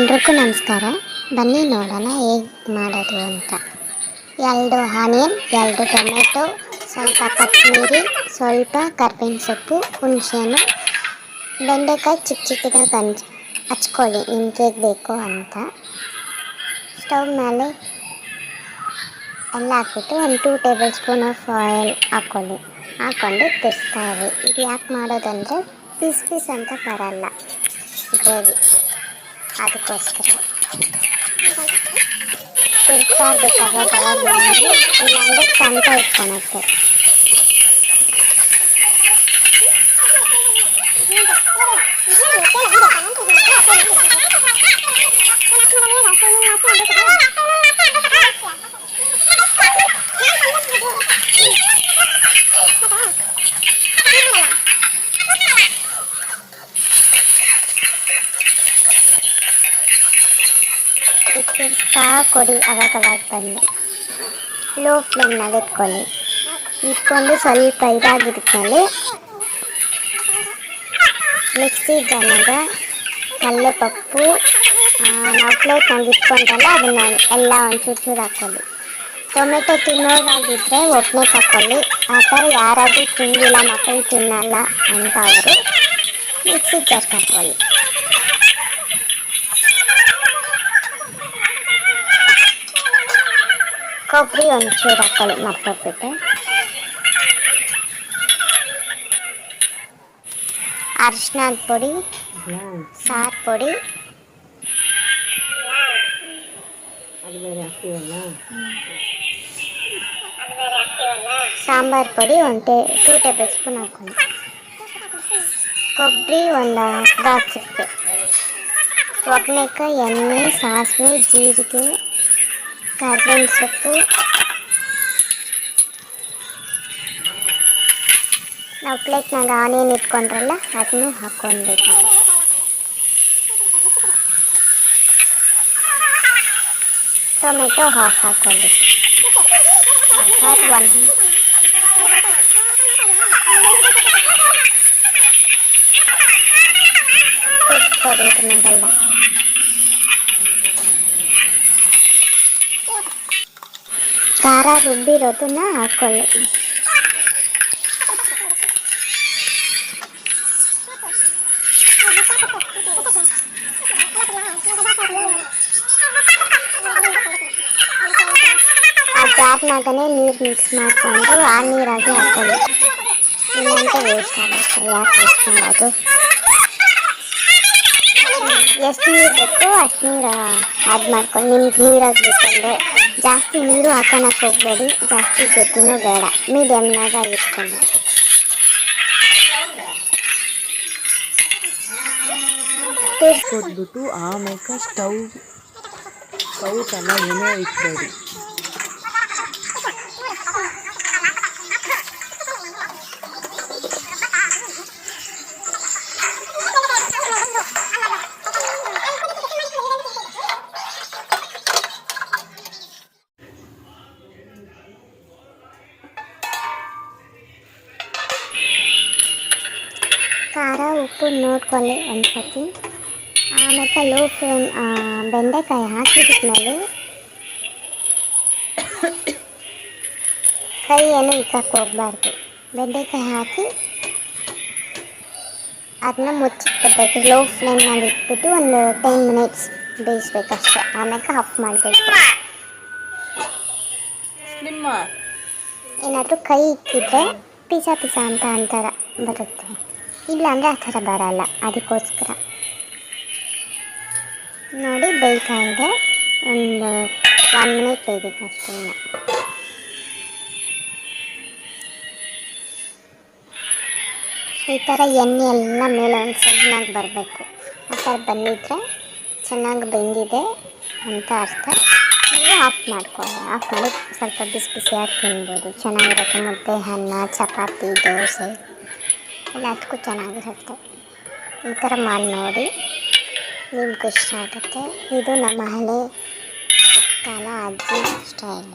ಎಲ್ರಿಗೂ ನಮಸ್ಕಾರ. ಬನ್ನಿ ನೋಡೋಣ ಹೇಗೆ ಮಾಡೋದು ಅಂತ. 2 ಆನಿಯನ್, 2 ಟೊಮೆಟೊ, ಸ್ವಲ್ಪ ಕೊತ್ತಂಬರಿ, ಸ್ವಲ್ಪ ಕರ್ಬೇವಿನ ಸೊಪ್ಪು, ಹುಣಸೆಹಣ್ಣು, ಬೆಂಡೆಕಾಯಿ ಚಿಕ್ಕ ಚಿಕ್ಕದಾಗಿ ಹಚ್ಕೊಳ್ಳಿ ನಿಮ್ಗೆ ಹೇಗೆ ಬೇಕು ಅಂತ. ಸ್ಟವ್ ಮೇಲೆ ಎಲ್ಲ ಹಾಕ್ಬಿಟ್ಟು ಒಂದು 2 ಟೇಬಲ್ ಸ್ಪೂನ್ ಆಫ್ ಆಯಿಲ್ ಹಾಕ್ಕೊಂಡು ತಿರ್ಸ್ತಾಯಿರಿ. ಇದು ಯಾಕೆ ಮಾಡೋದಂದರೆ ಪೀಸ್ ಅಂತ ಬರಲ್ಲ ಗ್ರೇವಿ, ಅದಕ್ಕೋಸ್ಕರ ತಿರ್ಸ್ತಾ ಇರಬೇಕಾದ್ರೆ ಇಲ್ಲಾಂದರೆ ತಂತ ಇಟ್ಕೊಳುತ್ತೆ. ತಿರ್ಸ್ತಾ ಕೊಡಿ, ಅವಾಗ ಬಂದು ಲೋ ಫ್ಲೇಮ್ನಲ್ಲಿ ಇಟ್ಕೊಂಡು ಸ್ವಲ್ಪ ಇದಾಗಿದ್ಮೇಲೆ ಮಿಕ್ಸಿ ಜಾರ್ನಾಗ ಕಡಲೆಪಪ್ಪು ನಾವು ಪ್ಲೇಟ್ನಲ್ಲಿ ಇಟ್ಕೊಂಡ್ರಲ್ಲ ಅದನ್ನು ಎಲ್ಲ ಒಂಚೂರು ಹಾಕ್ಕೊಳ್ಳಿ. ಟೊಮೆಟೊ ತಿನ್ನೋದಾಗಿದ್ದರೆ ಒಬ್ಬನೇ ಹಾಕ್ಕೊಳ್ಳಿ. ಆ ಥರ ಯಾರಾದರೂ ತಿಂದಿಲ್ಲ, ಮಕ್ಕಳು ತಿನ್ನಲ್ಲ ಅಂತ ಅವರು ಮಿಕ್ಸಿ ಜಾರ್ಗೆ ಹಾಕ್ಕೊಳ್ಳಿ. ಕೊಬ್ಬರಿ ಒಂಚೂರು ಹಾಕ್ಕೊಳ್ಳಿ, ಮರ್ತೋಗ್ಬಿಟ್ಟೆ. ಅರಿಶಿನದ ಪುಡಿ, ಸಾರು ಪುಡಿ, ಸಾಂಬಾರು ಪುಡಿ 2 ಟೇಬಲ್ ಸ್ಪೂನ್ ಹಾಕ್ಕೊಳ್ಳಿ. ಕೊಬ್ಬರಿ ಒಂದು ಅರ್ಧ ಚಿಕ್ಕೆ, ಒಗ್ಗರಣೆಕಾಯಿ, ಎಣ್ಣೆ, ಸಾಸಿವೆ, ಜೀರಿಗೆ, ಕರ್ಬೇವಿನ ಸೊಪ್ಪು, ನಾವು ಪ್ಲೇಟ್ನಾಗ ಆನಿಯನ್ ಇಟ್ಕೊಂಡ್ರಲ್ಲ ಅದನ್ನು ಹಾಕ್ಕೊಳ್ಬೇಕು. ಟೊಮೆಟೊ ಹಾಕ್ಕೊಳ್ಳಿ. ಖಾರ ರುಬ್ಬಿರೋದನ್ನ ಹಾಕ್ಕೊಳ್ಳಿ. ಆ ಜಾರ್ನಾಗನೇ ನೀರು ಮಿಕ್ಸ್ ಮಾಡಿಕೊಂಡು ಆ ನೀರಾಗಿ ಹಾಕ್ಕೊಳ್ಳಿ. ಇಲ್ಲಾಂದರೆ ವೇಸ್ಟ್ ಆಗುತ್ತೆ. ಯಾಕೆ ವೇಸ್ಟ್ ಮಾಡೋದು? ಎಷ್ಟು ನೀರು ಬೇಕು ಅಷ್ಟು ನೀರು ಆ್ಯಡ್ ಮಾಡ್ಕೊಂಡು, ನಿಮ್ಗೆ ನೀರಾಗಬೇಕಂದ್ರೆ ಜಾಸ್ತಿ ನೀರು ಹಾಕೋಣಕ್ಕೆ ಹೋಗಬೇಡಿ, ಜಾಸ್ತಿ ಗಟ್ಟಿನೂ ಬೇಡ, ಮೀಡಿಯಮ್ನಾಗ ಇಟ್ಕೊಂಡು. ಕೊಟ್ಬಿಟ್ಟು ಆಮೇಲೆ ಸ್ಟವ್ ಚೆನ್ನಾಗೇನೋ ಇಟ್ಬೇಡಿ. ಖಾರ ಉಪ್ಪು ನೋಡ್ಕೊಳ್ಳಿ ಒಂದು ಸತಿ. ಆಮೇಲೆ ಲೋ ಫ್ಲೇಮ್ ಬೆಂಡೆಕಾಯಿ ಹಾಕಿದ್ಮೇಲೆ ಕೈ ಏನು ಇಕ್ಕಕ್ಕೆ ಹೋಗಬಾರ್ದು. ಬೆಂಡೆಕಾಯಿ ಹಾಕಿ ಅದನ್ನ ಮುಚ್ಚಿಟ್ಬಿಡ್ಬೇಕು. ಲೋ ಫ್ಲೇಮ್ನಲ್ಲಿ ಇಟ್ಬಿಟ್ಟು ಒಂದು 10 ಮಿನಿಟ್ಸ್ ಬೇಯಿಸ್ಬೇಕಷ್ಟೆ. ಆಮೇಲೆ ಆಫ್ ಮಾಡಬೇಕು. ಏನಾದರೂ ಕೈ ಇಕ್ಕಿದ್ರೆ ಪಿಸ ಅಂತ ಅಂತಾರ ಬರುತ್ತೆ, ಇಲ್ಲಾಂದರೆ ಆ ಥರ ಬರಲ್ಲ. ಅದಕ್ಕೋಸ್ಕರ ನೋಡಿ ಬೇಯ್ತಾ ಇದೆ. ಒಂದು 1 ಮಿನಿಟ್ ಬೇಯಬೇಕಷ್ಟೇ. ಈ ಥರ ಎಣ್ಣೆ ಎಲ್ಲ ಮೇಲೆ ಒಂದು ಚೆನ್ನಾಗಿ ಬರಬೇಕು. ಆ ಥರ ಬಂದಿದ್ರೆ ಚೆನ್ನಾಗಿ ಬೆಂದಿದೆ ಅಂತ ಅರ್ಥ. ಆಫ್ ಮಾಡ್ಕೊಳ್ಳಿ. ಆಫ್ ಮಾಡಿ ಸ್ವಲ್ಪ ಬಿಸಿಯಾಗಿ ತಿನ್ಬೋದು. ಚೆನ್ನಾಗಿರುತ್ತೆ. ಮುದ್ದೆ, ಅನ್ನ, ಚಪಾತಿ, ದೋಸೆ ಎಲ್ಲದಕ್ಕೂ ಚೆನ್ನಾಗಿರುತ್ತೆ. ಈ ಥರ ಮಾಡಿ ನೋಡಿ, ನಿಮ್ಗೆ ಇಷ್ಟ ಆಗುತ್ತೆ. ಇದು ನಮ್ಮ ಹಳೆ ಕಾಲ ಅಜ್ಜಿ ಸ್ಟೈಲ್.